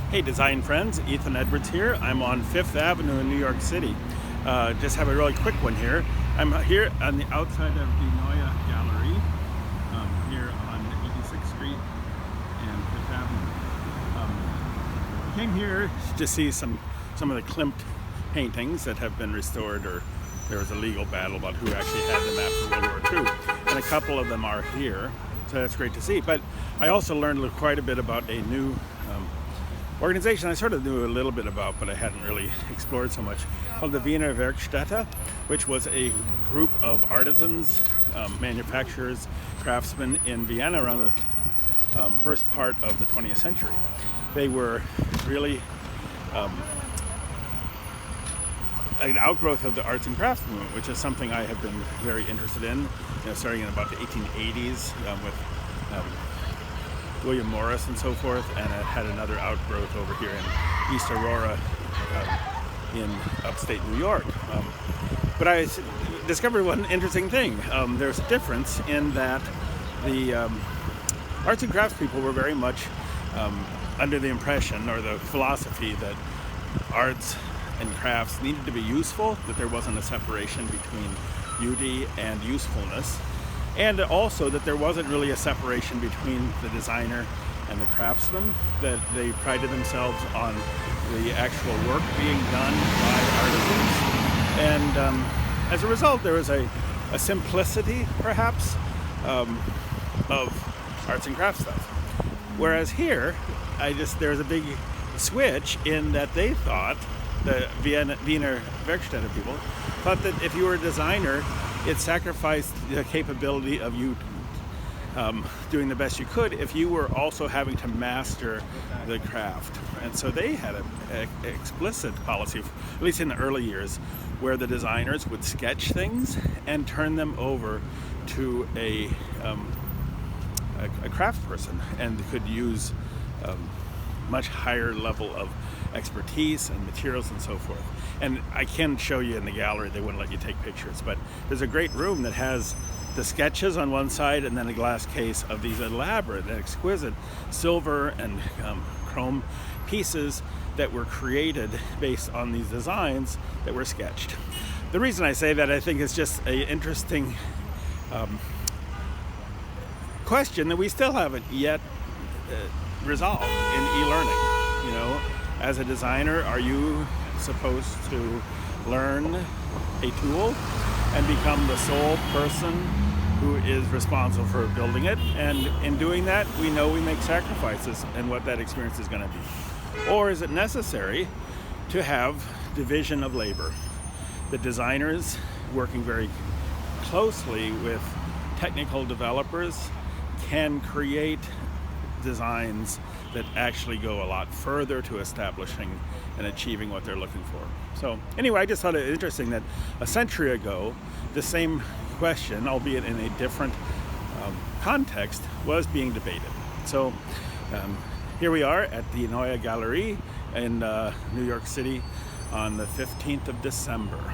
Hey design friends, Ethan Edwards here. I'm on 5th Avenue in New York City. Just have a really quick one here. I'm here on the outside of the Neue Gallery, here on 86th Street and 5th Avenue. Came here to see some of the Klimt paintings that have been restored, or there was a legal battle about who actually had them after World War II, and a couple of them are here, so that's great to see. But I also learned quite a bit about a new organization I sort of knew a little bit about, but I hadn't really explored so much, called the Wiener Werkstätte, which was a group of artisans, manufacturers, craftsmen in Vienna around the first part of the 20th century. They were really an outgrowth of the arts and crafts movement, which is something I have been very interested in, starting in about the 1880s with William Morris and so forth, and it had another outgrowth over here in East Aurora in upstate New York. But I discovered one interesting thing. There's a difference in that the arts and crafts people were very much under the impression or the philosophy that arts and crafts needed to be useful, that there wasn't a separation between beauty and usefulness, and also that there wasn't really a separation between the designer and the craftsman, that they prided themselves on the actual work being done by artisans. And as a result, there was a simplicity, perhaps, of arts and crafts stuff. Whereas here, there's a big switch in that they thought, the Wiener Werkstätte people, thought that if you were a designer, it sacrificed the capability of you doing the best you could if you were also having to master the craft. And so they had an explicit policy, at least in the early years, where the designers would sketch things and turn them over to a craft person, and could use much higher level of expertise and materials and so forth. And I can show you in the gallery, they wouldn't let you take pictures, but there's a great room that has the sketches on one side and then a glass case of these elaborate and exquisite silver and chrome pieces that were created based on these designs that were sketched. The reason I say that, I think, is just an interesting question that we still haven't yet resolved in e-learning. As a designer, are you supposed to learn a tool and become the sole person who is responsible for building it? And in doing that, we know we make sacrifices and what that experience is going to be. Or is it necessary to have division of labor? The designers working very closely with technical developers can create designs that actually go a lot further to establishing and achieving what they're looking for. So anyway, I just thought it interesting that a century ago, the same question, albeit in a different context, was being debated. So here we are at the Neue Gallery in New York City on the 15th of December.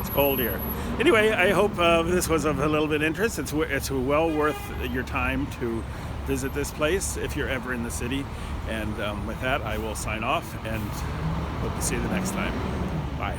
It's cold here. Anyway, I hope this was of a little bit of interest. It's well worth your time to visit this place if you're ever in the city. And with that, I will sign off and hope to see you the next time. Bye.